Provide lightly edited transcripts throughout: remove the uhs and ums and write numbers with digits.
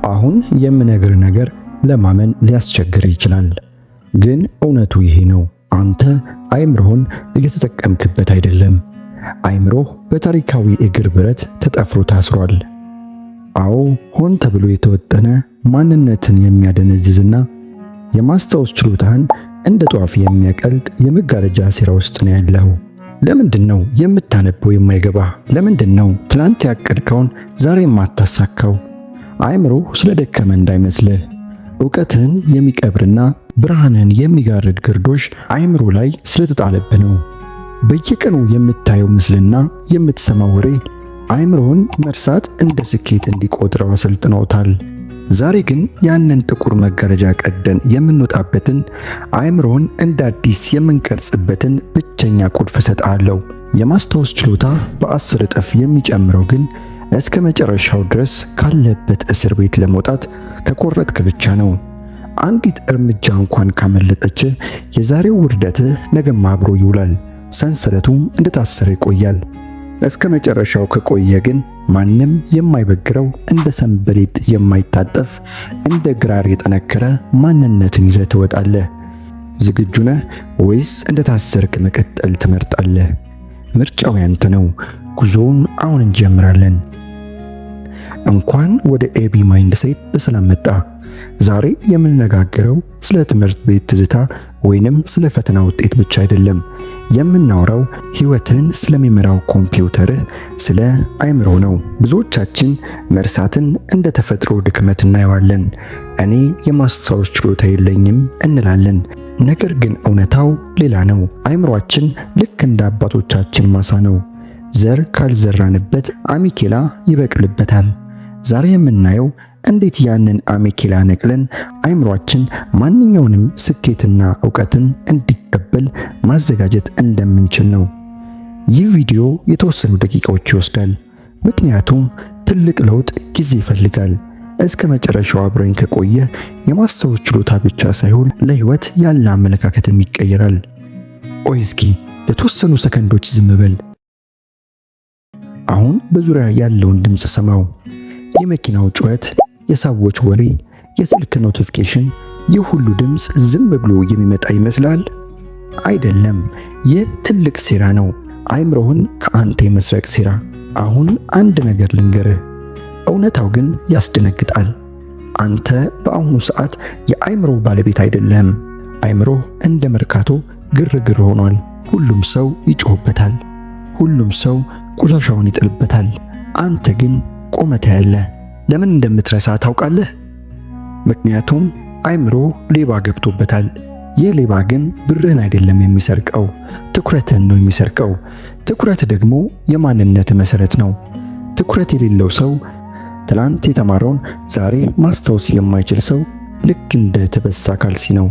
አሁን የምነግር ነገር ለማመን ሊያስቸግር ይችላል፣ ግን እውነቱ ይሄ ነው። አንተ አይምሮህን እየተጠቀምክበት አይደለም። አይምሮህ በታሪካዊ እግር ብረት ተጠፍሮ ታስሯል። አዎ፣ ሆን ተብሎ የተወጠነ ማንነትን የሚያደነዝዝና የማስታወስ ችሎታህን እንደ ጧፍ የሚያቀልጥ የመጋረጃ ሴራ ውስጥ ነው ያለኸው። ለምንድን ነው የምታነበው የማይገባህ? ለምንድን ነው ትላንት ያቀድከውን ዛሬ የማታሳካው? አይምሮ ስለደከመ እንዳይመስልህ። ዕውቀትህን የሚቀብርና ብርሃንህን የሚጋርድ ግርዶሽ አይምሮ ላይ ስለተጣለብህ ነው። በየቀኑ የምታየው ምስልና የምትሰማው ወሬ አይምሮን መርሳት እንደ ስኬት እንዲቆጥረው አሰልጥነውታል። ዛሬ ግን ያንን ጥቁር መጋረጃ ቀደን የምንወጣበትን አይምሮን እንደ አዲስ የምንቀርጽበትን ብቸኛ ቁልፍ እሰጥሃለሁ። የማስታወስ ችሎታ በ10 እጥፍ የሚጨምረው ግን እስከ መጨረሻው ድረስ ካለበት እስር ቤት ለመውጣት ከቆረጥክ ብቻ ነው። አንዲት እርምጃ እንኳን ካመለጠች የዛሬው ውርደትህ ነገም አብሮ ይውላል። ሰንሰለቱም እንደታሰረ ይቆያል። እስከ መጨረሻው ከቆየ ግን ማንም የማይበግረው እንደ ሰንበሌጥ የማይታጠፍ እንደ ግራር የጠነከረ ማንነትን ይዘህ ትወጣለህ። ዝግጁ ነህ ወይስ እንደ ታሰርክ መቀጠል ትመርጣለህ? ምርጫው ያንተ ነው። ጉዞውን አሁን እንጀምራለን። እንኳን ወደ ኤቢ ማይንድሴት በሰላም መጣ። ዛሬ የምንነጋገረው ስለ ትምህርት ቤት ትዝታ ወይንም ስለ ፈተና ውጤት ብቻ አይደለም። የምናወራው ሕይወትን ስለሚመራው ኮምፒውተርህ ስለ አይምሮ ነው። ብዙዎቻችን መርሳትን እንደ ተፈጥሮ ድክመት እናየዋለን። እኔ የማስታወስ ችሎታ የለኝም እንላለን። ነገር ግን እውነታው ሌላ ነው። አይምሮአችን ልክ እንደ አባቶቻችን ማሳ ነው። ዘር ካልዘራንበት አሜኬላ ይበቅልበታል። ዛሬ የምናየው እንዴት ያንን አሜኬላ ነቅለን አይምሮአችን ማንኛውንም ስኬትና ዕውቀትን እንዲቀበል ማዘጋጀት እንደምንችል ነው። ይህ ቪዲዮ የተወሰኑ ደቂቃዎች ይወስዳል፣ ምክንያቱም ትልቅ ለውጥ ጊዜ ይፈልጋል። እስከ መጨረሻው አብረኝ ከቆየ የማስታወስ ችሎታ ብቻ ሳይሆን ለሕይወት ያለ አመለካከትም ይቀየራል። ቆይ እስኪ ለተወሰኑ ሰከንዶች ዝም በል። አሁን በዙሪያ ያለውን ድምፅ ሰማው። የመኪናው ጩኸት፣ የሰዎች ወሬ፣ የስልክ ኖቲፊኬሽን፣ ይህ ሁሉ ድምፅ ዝም ብሎ የሚመጣ ይመስላል? አይደለም። ይህ ትልቅ ሴራ ነው፣ አይምሮህን ከአንተ የመስረቅ ሴራ። አሁን አንድ ነገር ልንገርህ፣ እውነታው ግን ያስደነግጣል። አንተ በአሁኑ ሰዓት የአይምሮ ባለቤት አይደለም። አይምሮህ እንደ መርካቶ ግርግር ሆኗል። ሁሉም ሰው ይጮህበታል፣ ሁሉም ሰው ቆሻሻውን ይጥልበታል። አንተ ግን ቆመህ ታያለህ። ለምን እንደምትረሳ ታውቃለህ? ምክንያቱም አይምሮ ሌባ ገብቶበታል። ይህ ሌባ ግን ብርህን አይደለም የሚሰርቀው፣ ትኩረትህን ነው የሚሰርቀው። ትኩረት ደግሞ የማንነት መሰረት ነው። ትኩረት የሌለው ሰው ትላንት የተማረውን ዛሬ ማስታወስ የማይችል ሰው ልክ እንደ ተበሳ ካልሲ ነው።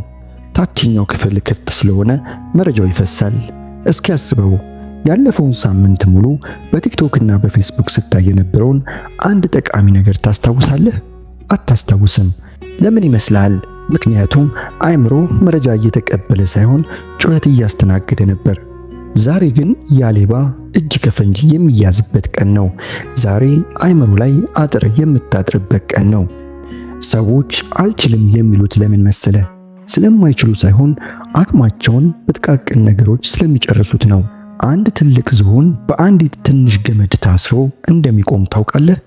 ታችኛው ክፍል ክፍት ስለሆነ መረጃው ይፈሳል። እስኪ አስበው፣ ያለፈውን ሳምንት ሙሉ በቲክቶክ እና በፌስቡክ ስታይ የነበረውን አንድ ጠቃሚ ነገር ታስታውሳለህ? አታስታውስም። ለምን ይመስላል? ምክንያቱም አይምሮ መረጃ እየተቀበለ ሳይሆን ጩኸት እያስተናገደ ነበር። ዛሬ ግን ያ ሌባ እጅ ከፈንጅ የሚያዝበት ቀን ነው። ዛሬ አይምሮ ላይ አጥር የምታጥርበት ቀን ነው። ሰዎች አልችልም የሚሉት ለምን መሰለ? ስለማይችሉ ሳይሆን አቅማቸውን በጥቃቅን ነገሮች ስለሚጨርሱት ነው። አንድ ትልቅ ዝሆን በአንዲት ትንሽ ገመድ ታስሮ እንደሚቆም ታውቃለህ?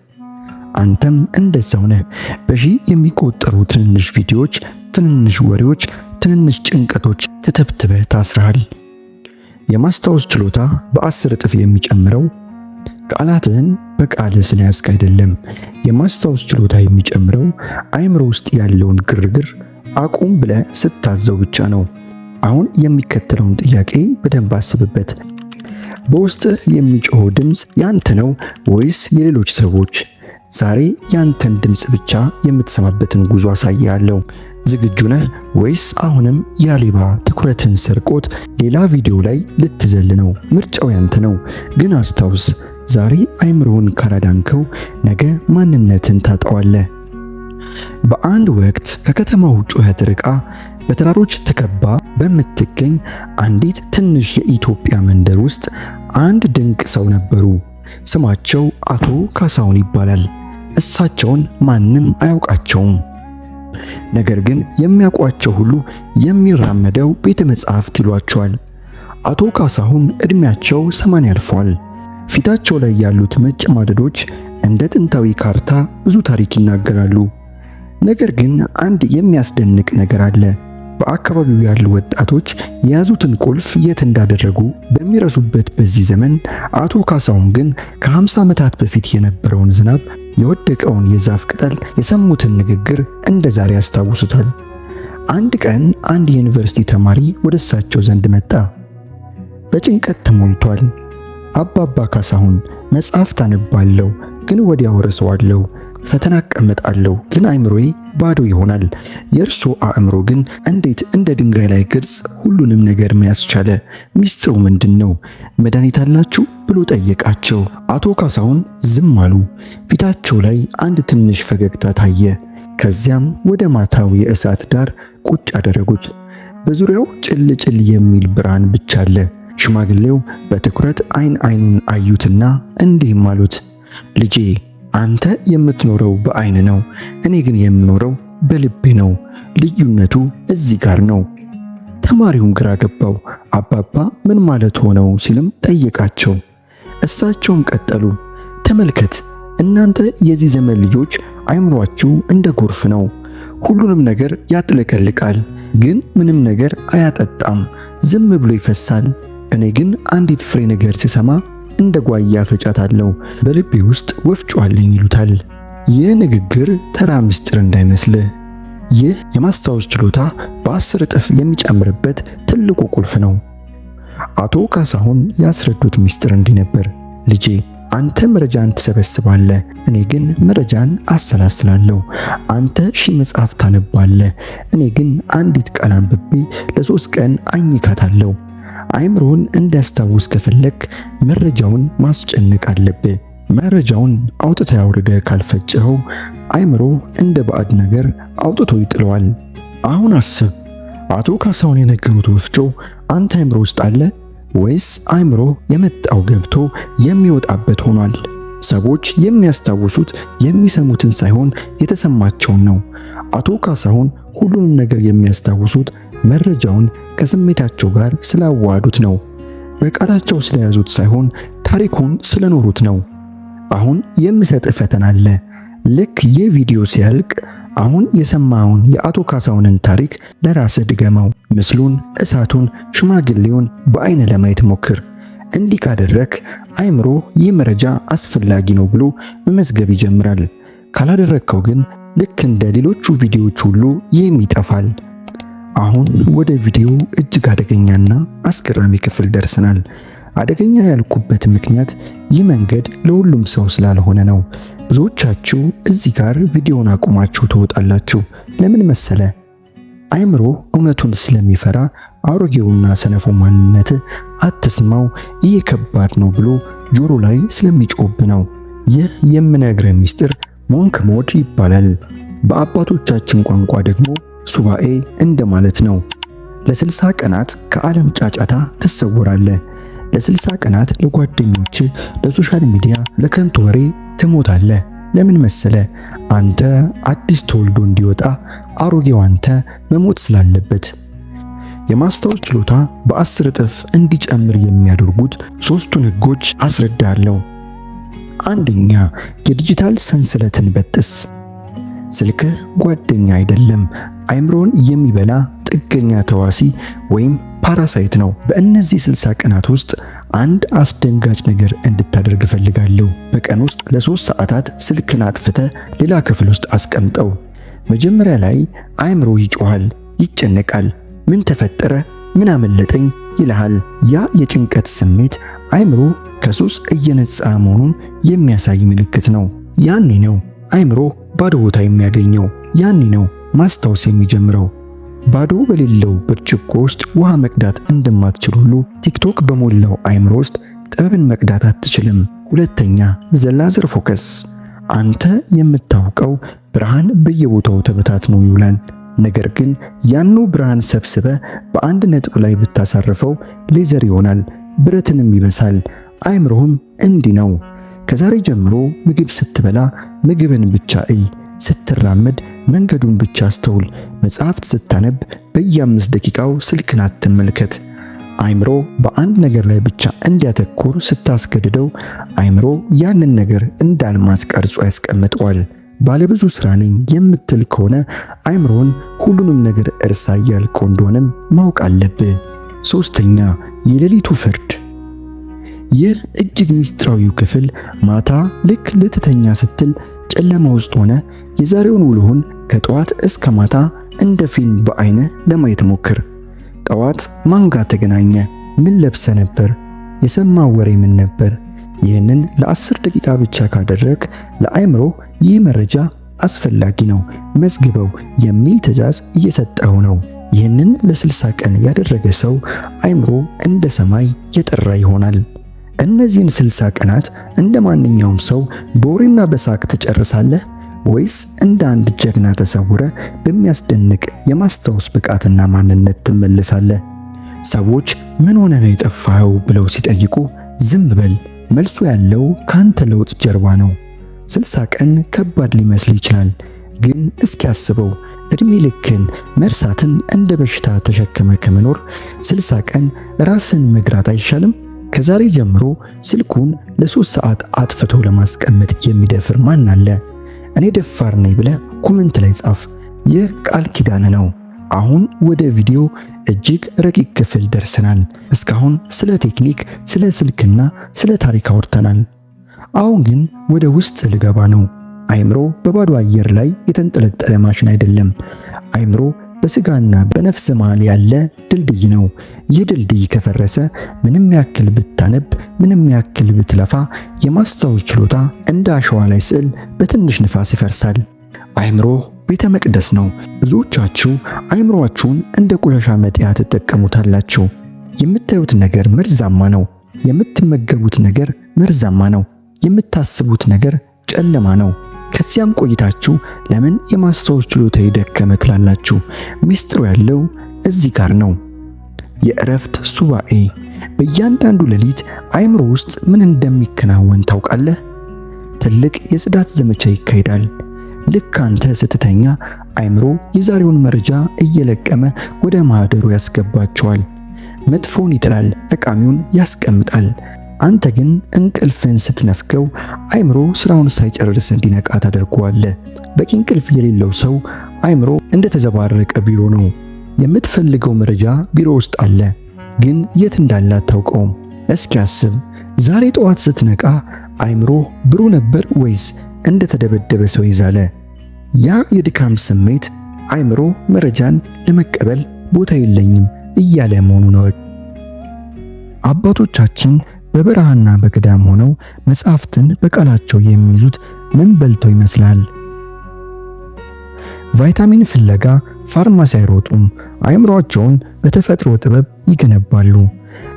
አንተም እንደዛው ነህ። በሺህ የሚቆጠሩ ትንንሽ ቪዲዮዎች፣ ትንንሽ ወሬዎች፣ ትንንሽ ጭንቀቶች ተተብትበህ ታስረሃል። የማስታወስ ችሎታ በ10 እጥፍ የሚጨምረው ቃላትህን በቃልህ ስለያዝክ አይደለም። የማስታወስ ችሎታ የሚጨምረው አይምሮ ውስጥ ያለውን ግርግር አቁም ብለህ ስታዘው ብቻ ነው። አሁን የሚከተለውን ጥያቄ በደንብ አስብበት። በውስጥህ የሚጮኸው ድምፅ ያንተ ነው ወይስ የሌሎች ሰዎች? ዛሬ ያንተን ድምፅ ብቻ የምትሰማበትን ጉዞ አሳያለሁ። ዝግጁ ነህ ወይስ አሁንም ያ ሌባ ትኩረትን ሰርቆት ሌላ ቪዲዮ ላይ ልትዘል ነው? ምርጫው ያንተ ነው። ግን አስታውስ፣ ዛሬ አይምሮውን ካላዳንከው ነገ ማንነትን ታጣዋለህ። በአንድ ወቅት ከከተማው ጩኸት ርቃ በተራሮች ተከባ በምትገኝ አንዲት ትንሽ የኢትዮጵያ መንደር ውስጥ አንድ ድንቅ ሰው ነበሩ። ስማቸው አቶ ካሳሁን ይባላል። እሳቸውን ማንም አያውቃቸውም። ነገር ግን የሚያውቋቸው ሁሉ የሚራመደው ቤተ መጻሕፍት ይሏቸዋል። አቶ ካሳሁን ዕድሜያቸው 80 አልፏል። ፊታቸው ላይ ያሉት መጨማደዶች እንደ ጥንታዊ ካርታ ብዙ ታሪክ ይናገራሉ። ነገር ግን አንድ የሚያስደንቅ ነገር አለ። በአካባቢው ያሉ ወጣቶች የያዙትን ቁልፍ የት እንዳደረጉ በሚረሱበት በዚህ ዘመን አቶ ካሳሁን ግን ከ50 ዓመታት በፊት የነበረውን ዝናብ፣ የወደቀውን የዛፍ ቅጠል፣ የሰሙትን ንግግር እንደ ዛሬ ያስታውሱታል። አንድ ቀን አንድ የዩኒቨርሲቲ ተማሪ ወደ እሳቸው ዘንድ መጣ። በጭንቀት ተሞልቷል። አባባ ካሳሁን መጽሐፍ ታነባለሁ፣ ግን ወዲያው ረሳዋለሁ። ፈተና እቀመጣለሁ፣ ግን አእምሮዬ ባዶ ይሆናል። የእርሶ አእምሮ ግን እንዴት እንደ ድንጋይ ላይ ግልጽ ሁሉንም ነገር መያዝ ቻለ? ሚስጥሩ ምንድን ነው? መድኃኒት አላችሁ ብሎ ጠየቃቸው። አቶ ካሳሁን ዝም አሉ። ፊታቸው ላይ አንድ ትንሽ ፈገግታ ታየ። ከዚያም ወደ ማታው የእሳት ዳር ቁጭ አደረጉት። በዙሪያው ጭልጭል የሚል ብርሃን ብቻ አለ። ሽማግሌው በትኩረት አይኑን አዩትና እንዲህም አሉት፣ ልጄ አንተ የምትኖረው በአይን ነው፣ እኔ ግን የምኖረው በልቤ ነው። ልዩነቱ እዚህ ጋር ነው። ተማሪውን ግራ ገባው። አባባ ምን ማለት ሆነው ሲልም ጠየቃቸው። እሳቸውም ቀጠሉ፣ ተመልከት፣ እናንተ የዚህ ዘመን ልጆች አይምሯችሁ እንደ ጎርፍ ነው። ሁሉንም ነገር ያጥለቀልቃል፣ ግን ምንም ነገር አያጠጣም፣ ዝም ብሎ ይፈሳል። እኔ ግን አንዲት ፍሬ ነገር ሲሰማ እንደ ጓያ ፈጫታለሁ፣ በልቤ ውስጥ ወፍጮ አለኝ ይሉታል። ይህ ንግግር ተራ ምስጢር እንዳይመስልህ። ይህ የማስታወስ ችሎታ በ10 እጥፍ የሚጨምርበት ትልቁ ቁልፍ ነው። አቶ ካሳሁን ያስረዱት ምስጢር እንዲህ ነበር። ልጄ አንተ መረጃን ትሰበስባለህ፣ እኔ ግን መረጃን አሰላስላለሁ። አንተ 1000 መጽሐፍ ታነባለህ፣ እኔ ግን አንዲት ቃል አንብቤ ለ3 ቀን አኝካታለሁ። አይምሮን እንዲያስታውስ ከፈለክ መረጃውን ማስጨነቅ አለብህ። መረጃውን አውጥተህ አውርደህ ካልፈጨኸው አይምሮ እንደ ባዕድ ነገር አውጥቶ ይጥለዋል። አሁን አስብ፣ አቶ ካሳሁን የነገሩት ወፍጮ አንተ አይምሮ ውስጥ አለ ወይስ አይምሮ የመጣው ገብቶ የሚወጣበት ሆኗል? ሰዎች የሚያስታውሱት የሚሰሙትን ሳይሆን የተሰማቸውን ነው። አቶ ካሳሁን ሁሉንም ነገር የሚያስታውሱት መረጃውን ከስሜታቸው ጋር ስላዋዱት ነው። በቃላቸው ስለያዙት ሳይሆን ታሪኩን ስለኖሩት ነው። አሁን የምሰጥ ፈተና አለ። ልክ ይህ ቪዲዮ ሲያልቅ አሁን የሰማውን የአቶ ካሳሁንን ታሪክ ለራስህ ድገመው። ምስሉን፣ እሳቱን፣ ሽማግሌውን በአይን ለማየት ሞክር። እንዲህ ካደረክ አይምሮ ይህ መረጃ አስፈላጊ ነው ብሎ መመዝገብ ይጀምራል። ካላደረከው ግን ልክ እንደ ሌሎቹ ቪዲዮዎች ሁሉ ይህም ይጠፋል። አሁን ወደ ቪዲዮ እጅግ አደገኛና አስገራሚ ክፍል ደርሰናል። አደገኛ ያልኩበት ምክንያት ይህ መንገድ ለሁሉም ሰው ስላልሆነ ነው። ብዙዎቻችሁ እዚህ ጋር ቪዲዮውን አቁማችሁ ትወጣላችሁ። ለምን መሰለ? አይምሮ እውነቱን ስለሚፈራ አሮጌውና ሰነፉ ማንነት አትስማው፣ ይህ ከባድ ነው ብሎ ጆሮ ላይ ስለሚጮብ ነው። ይህ የምነግርህ ሚስጥር ሞንክ ሞድ ይባላል። በአባቶቻችን ቋንቋ ደግሞ ሱባኤ እንደማለት ነው። ለ60 ቀናት ከዓለም ጫጫታ ትሰወራለህ። ለ60 ቀናት ለጓደኞች፣ ለሶሻል ሚዲያ፣ ለከንቱ ወሬ ትሞታለህ። ለምን መሰለ? አንተ አዲስ ተወልዶ እንዲወጣ አሮጌው አንተ መሞት ስላለበት። የማስታወስ ችሎታ በ10 እጥፍ እንዲጨምር የሚያደርጉት 3ቱን ህጎች አስረዳለሁ። አንደኛ፣ የዲጂታል ሰንሰለትን በጥስ። ስልክህ ጓደኛ አይደለም፣ አይምሮን የሚበላ ጥገኛ ተዋሲ ወይም ፓራሳይት ነው። በእነዚህ 60 ቀናት ውስጥ አንድ አስደንጋጭ ነገር እንድታደርግ እፈልጋለሁ። በቀን ውስጥ ለ3 ሰዓታት ስልክን አጥፍተህ ሌላ ክፍል ውስጥ አስቀምጠው። መጀመሪያ ላይ አይምሮ ይጮሃል፣ ይጨነቃል። ምን ተፈጠረ? ምን አመለጠኝ ይልሃል። ያ የጭንቀት ስሜት አይምሮ ከሱስ እየነጻ መሆኑን የሚያሳይ ምልክት ነው። ያኔ ነው አይምሮ ባዶ ቦታ የሚያገኘው። ያኔ ነው ማስታወስ የሚጀምረው። ባዶ በሌለው ብርጭቆ ውስጥ ውሃ መቅዳት እንደማትችል ሁሉ ቲክቶክ በሞላው አይምሮ ውስጥ ጥበብን መቅዳት አትችልም። ሁለተኛ፣ ዘላዘር ፎከስ። አንተ የምታውቀው ብርሃን በየቦታው ተበታትኖ ይውላል። ነገር ግን ያኑ ብርሃን ሰብስበ በአንድ ነጥብ ላይ ብታሳርፈው ሌዘር ይሆናል፣ ብረትንም ይበሳል። አይምሮህም እንዲህ ነው። ከዛሬ ጀምሮ ምግብ ስትበላ ምግብን ብቻ እይ፣ ስትራመድ መንገዱን ብቻ አስተውል፣ መጽሐፍት ስታነብ በየ5 ደቂቃው ስልክን አትመልከት። አይምሮ በአንድ ነገር ላይ ብቻ እንዲያተኩር ስታስገድደው አይምሮ ያንን ነገር እንዳልማዝ ቀርጾ ያስቀምጠዋል። ባለብዙ ስራ ነኝ የምትል ከሆነ አይምሮን ሁሉንም ነገር እርሳ እያልከው እንደሆነም ማወቅ አለብህ። 3ኛ የሌሊቱ ፍርድ። ይህ እጅግ ሚስጥራዊው ክፍል ማታ ልክ ልትተኛ ስትል ጨለማ ውስጥ ሆነ የዛሬውን ውሎህን ከጠዋት እስከ ማታ እንደ ፊልም በአይነ ለማየት ሞክር። ጠዋት ማን ጋር ተገናኘ? ምን ለብሰ ነበር? የሰማው ወሬ ምን ነበር? ይህንን ለ10 ደቂቃ ብቻ ካደረግ ለአይምሮ ይህ መረጃ አስፈላጊ ነው፣ መዝግበው የሚል ትዕዛዝ እየሰጠው ነው። ይህንን ለ60 ቀን ያደረገ ሰው አይምሮ እንደ ሰማይ የጠራ ይሆናል። እነዚህን 60 ቀናት እንደ ማንኛውም ሰው በወሬና በሳቅ ትጨርሳለህ ወይስ እንደ አንድ ጀግና ተሰውረ በሚያስደንቅ የማስታወስ ብቃትና ማንነት ትመለሳለህ? ሰዎች ምን ሆነ ነው የጠፋኸው ብለው ሲጠይቁ ዝም በል፣ መልሱ ያለው ካንተ ለውጥ ጀርባ ነው። 60 ቀን ከባድ ሊመስል ይችላል፣ ግን እስኪ አስበው፣ እድሜ ልክን መርሳትን እንደ በሽታ ተሸክመ ከመኖር 60 ቀን ራስን መግራት አይሻልም? ከዛሬ ጀምሮ ስልኩን ለ3 ሰዓት አጥፍቶ ለማስቀመጥ የሚደፍር ማን አለ? እኔ ደፋር ነኝ ብለህ ኮሜንት ላይ ጻፍ። ይህ ቃል ኪዳን ነው። አሁን ወደ ቪዲዮ እጅግ ረቂቅ ክፍል ደርሰናል። እስካሁን ስለ ቴክኒክ፣ ስለ ስልክና ስለ ታሪክ አውርተናል። አሁን ግን ወደ ውስጥ ልገባ ነው። አይምሮ በባዶ አየር ላይ የተንጠለጠለ ማሽን አይደለም። አይምሮ በስጋና በነፍስ መሃል ያለ ድልድይ ነው። ይህ ድልድይ ከፈረሰ ምንም ያክል ብታነብ፣ ምንም ያክል ብትለፋ የማስታወስ ችሎታ እንደ አሸዋ ላይ ስዕል በትንሽ ንፋስ ይፈርሳል። አይምሮ ቤተ መቅደስ ነው። ብዙዎቻችሁ አይምሮአችሁን እንደ ቆሻሻ መጥያ ትጠቀሙታላችሁ። የምታዩት ነገር መርዛማ ነው። የምትመገቡት ነገር መርዛማ ነው። የምታስቡት ነገር ጨለማ ነው። ከዚያም ቆይታችሁ ለምን የማስታወስ ችሎታ ይደከመ ትላላችሁ። ሚስጥሩ ያለው እዚህ ጋር ነው። የእረፍት ሱባኤ። በእያንዳንዱ ሌሊት አይምሮ ውስጥ ምን እንደሚከናወን ታውቃለህ? ትልቅ የጽዳት ዘመቻ ይካሄዳል። ልክ አንተ ስትተኛ አይምሮ የዛሬውን መረጃ እየለቀመ ወደ ማህደሩ ያስገባቸዋል። መጥፎን ይጥላል፣ ጠቃሚውን ያስቀምጣል። አንተ ግን እንቅልፍን ስትነፍከው አይምሮ ስራውን ሳይጨርስ እንዲነቃ ታደርገዋለህ። በቂ እንቅልፍ የሌለው ሰው አይምሮ እንደተዘባረቀ ቢሮ ነው። የምትፈልገው መረጃ ቢሮ ውስጥ አለ፣ ግን የት እንዳለ አታውቀውም። እስኪ አስብ፣ ዛሬ ጠዋት ስትነቃ አይምሮ ብሩ ነበር ወይስ እንደተደበደበ ሰው ይዛለ? ያ የድካም ስሜት አይምሮ መረጃን ለመቀበል ቦታ የለኝም እያለ መሆኑ ነው። አባቶቻችን በበረሃና በገዳም ሆነው መጽሐፍትን በቃላቸው የሚይዙት ምን በልተው ይመስላል? ቫይታሚን ፍለጋ ፋርማሲ አይሮጡም። አይምሮአቸውን በተፈጥሮ ጥበብ ይገነባሉ።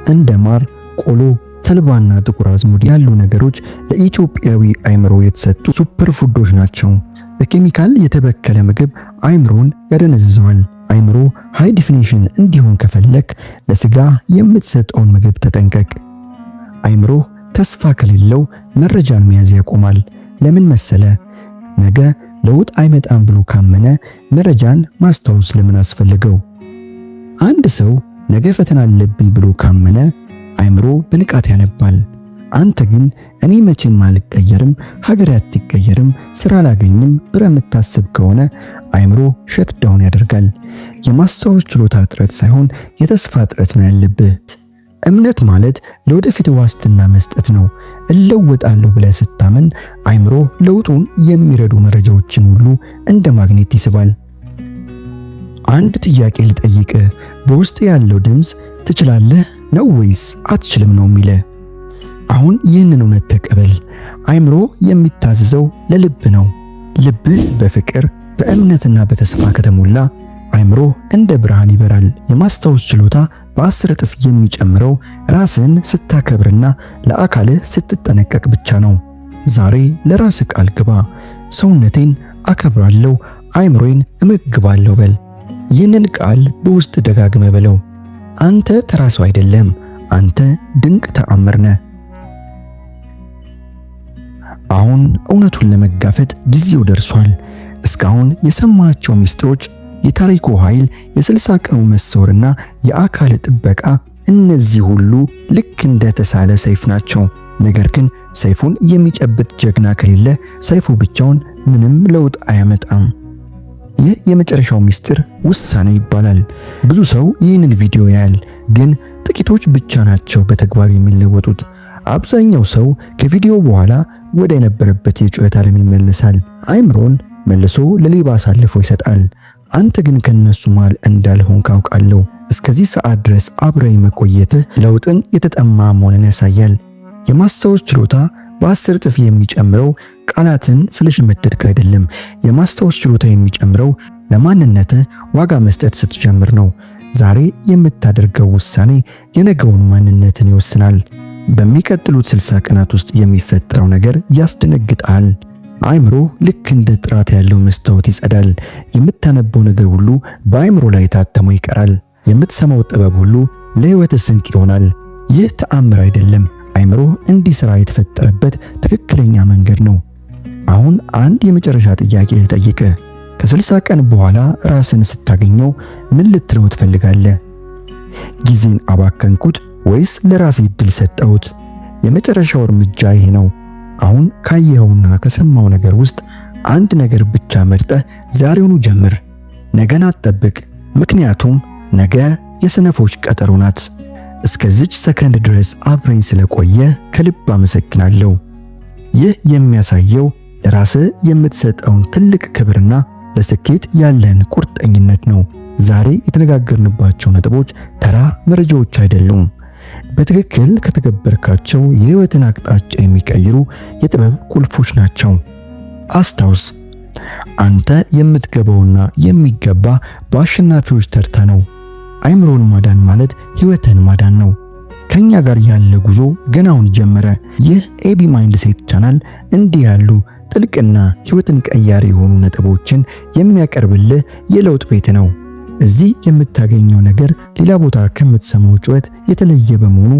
እንደ ማር፣ ቆሎ፣ ተልባና ጥቁር አዝሙድ ያሉ ነገሮች ለኢትዮጵያዊ አይምሮ የተሰጡ ሱፐር ፉዶች ናቸው። በኬሚካል የተበከለ ምግብ አይምሮን ያደነዝዘዋል። አይምሮ ሃይ ዲፊኒሽን እንዲሆን ከፈለክ ለስጋ የምትሰጠውን ምግብ ተጠንቀቅ። አይምሮ ተስፋ ከሌለው መረጃን መያዝ ያቆማል። ለምን መሰለ? ነገ ለውጥ አይመጣም ብሎ ካመነ መረጃን ማስታወስ ለምን አስፈልገው? አንድ ሰው ነገ ፈተና አለብኝ ብሎ ካመነ አይምሮ በንቃት ያነባል። አንተ ግን እኔ መቼም አልቀየርም፣ ሀገር አትቀየርም፣ ስራ አላገኝም ብለህ የምታስብ ከሆነ አይምሮ ሸት ዳውን ያደርጋል። የማስታወስ ችሎታ እጥረት ሳይሆን የተስፋ እጥረት ነው ያለብህ። እምነት ማለት ለወደፊት ዋስትና መስጠት ነው። እለወጣለሁ ብለህ ስታመን አይምሮ ለውጡን የሚረዱ መረጃዎችን ሁሉ እንደ ማግኔት ይስባል። አንድ ጥያቄ ልጠይቅህ። በውስጥ ያለው ድምፅ ትችላለህ ነው ወይስ አትችልም ነው የሚልህ? አሁን ይህንን እውነት ተቀበል። አይምሮ የሚታዘዘው ለልብ ነው። ልብህ በፍቅር በእምነትና በተስፋ ከተሞላ አይምሮ እንደ ብርሃን ይበራል። የማስታወስ ችሎታ በ10 እጥፍ የሚጨምረው ራስን ስታከብርና ለአካልህ ስትጠነቀቅ ብቻ ነው። ዛሬ ለራስህ ቃል ግባ። ሰውነቴን አከብራለሁ፣ አይምሮዬን እመግባለሁ በል። ይህንን ቃል በውስጥ ደጋግመ በለው። አንተ ተራ ሰው አይደለም፣ አንተ ድንቅ ተአምር ነህ። አሁን እውነቱን ለመጋፈጥ ጊዜው ደርሷል። እስካሁን የሰማቸው ሚስጥሮች፣ የታሪኩ ኃይል፣ የ60 ቀኑ መሰወርና የአካል ጥበቃ፣ እነዚህ ሁሉ ልክ እንደ ተሳለ ሰይፍ ናቸው። ነገር ግን ሰይፉን የሚጨብጥ ጀግና ከሌለ ሰይፉ ብቻውን ምንም ለውጥ አያመጣም። ይህ የመጨረሻው ሚስጥር ውሳኔ ይባላል። ብዙ ሰው ይህንን ቪዲዮ ያያል፣ ግን ጥቂቶች ብቻ ናቸው በተግባር የሚለወጡት። አብዛኛው ሰው ከቪዲዮ በኋላ ወደ የነበረበት የጩኸት ዓለም ይመለሳል። አይምሮን መልሶ ለሌባ አሳልፎ ይሰጣል። አንተ ግን ከነሱ መሃል እንዳልሆንክ አውቃለሁ። እስከዚህ ሰዓት ድረስ አብረኝ መቆየትህ ለውጥን የተጠማ መሆንን ያሳያል። የማስታወስ ችሎታ በ10 እጥፍ የሚጨምረው ቃላትን ስለሸመደድክ አይደለም። የማስታወስ ችሎታ የሚጨምረው ለማንነትህ ዋጋ መስጠት ስትጀምር ነው። ዛሬ የምታደርገው ውሳኔ የነገውን ማንነትን ይወስናል። በሚቀጥሉት 60 ቀናት ውስጥ የሚፈጠረው ነገር ያስደነግጣል። አእምሮ ልክ እንደ ጥራት ያለው መስታወት ይጸዳል። የምታነበው ነገር ሁሉ በአእምሮ ላይ ታትሞ ይቀራል። የምትሰማው ጥበብ ሁሉ ለሕይወት ስንቅ ይሆናል። ይህ ተአምር አይደለም፣ አእምሮ እንዲሰራ የተፈጠረበት ትክክለኛ መንገድ ነው። አሁን አንድ የመጨረሻ ጥያቄ ልጠይቅህ። ከ60 ቀን በኋላ ራስን ስታገኘው ምን ልትለው ትፈልጋለህ? ጊዜን አባከንኩት ወይስ ለራሴ እድል ሰጠሁት? የመጨረሻው እርምጃ ይሄ ነው። አሁን ካየኸውና ከሰማው ነገር ውስጥ አንድ ነገር ብቻ መርጠህ ዛሬውኑ ጀምር። ነገን አትጠብቅ፣ ምክንያቱም ነገ የሰነፎች ቀጠሮ ናት። እስከዚች ሰከንድ ድረስ አብረኝ ስለቆየ ከልብ አመሰግናለሁ። ይህ የሚያሳየው ለራስህ የምትሰጠውን ትልቅ ክብርና ለስኬት ያለን ቁርጠኝነት ነው። ዛሬ የተነጋገርንባቸው ነጥቦች ተራ መረጃዎች አይደሉም። በትክክል ከተገበርካቸው የሕይወትን አቅጣጫ የሚቀይሩ የጥበብ ቁልፎች ናቸው። አስታውስ፣ አንተ የምትገባውና የሚገባ በአሸናፊዎች ተርታ ነው። አእምሮን ማዳን ማለት ሕይወትን ማዳን ነው። ከኛ ጋር ያለ ጉዞ ገናውን ጀመረ። ይህ ኤቢ ማይንድሴት ቻናል እንዲህ ያሉ ጥልቅና ሕይወትን ቀያሪ የሆኑ ነጥቦችን የሚያቀርብልህ የለውጥ ቤት ነው። እዚህ የምታገኘው ነገር ሌላ ቦታ ከምትሰማው ጩኸት የተለየ በመሆኑ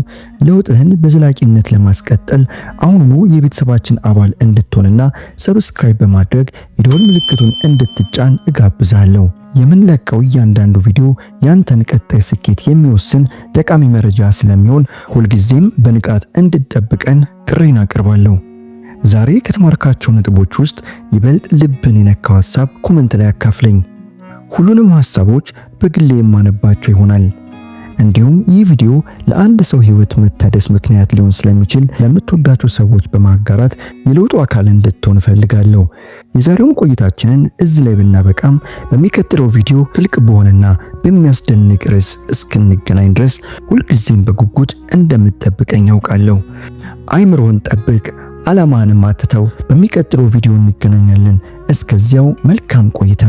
ለውጥህን በዘላቂነት ለማስቀጠል አሁኑኑ የቤተሰባችን አባል እንድትሆንና ሰብስክራይብ በማድረግ የደወል ምልክቱን እንድትጫን እጋብዛለሁ። የምንለቀው እያንዳንዱ ቪዲዮ ያንተን ቀጣይ ስኬት የሚወስን ጠቃሚ መረጃ ስለሚሆን ሁልጊዜም በንቃት እንድትጠብቀን ጥሪን አቀርባለሁ። ዛሬ ከተማርካቸው ነጥቦች ውስጥ ይበልጥ ልብን የነካው ሐሳብ ኮሜንት ላይ አካፍለኝ። ሁሉንም ሐሳቦች በግሌ የማነባቸው ይሆናል። እንዲሁም ይህ ቪዲዮ ለአንድ ሰው ሕይወት መታደስ ምክንያት ሊሆን ስለሚችል ለምትወዳቸው ሰዎች በማጋራት የለውጡ አካል እንድትሆን እፈልጋለሁ። የዛሬውን ቆይታችንን እዚህ ላይ ብናበቃም በሚቀጥለው ቪዲዮ ጥልቅ በሆነና በሚያስደንቅ ርዕስ እስክንገናኝ ድረስ ሁልጊዜም በጉጉት እንደምትጠብቀኝ ያውቃለሁ። አይምሮህን ጠብቅ፣ ዓላማህንም አትተው። በሚቀጥለው ቪዲዮ እንገናኛለን። እስከዚያው መልካም ቆይታ።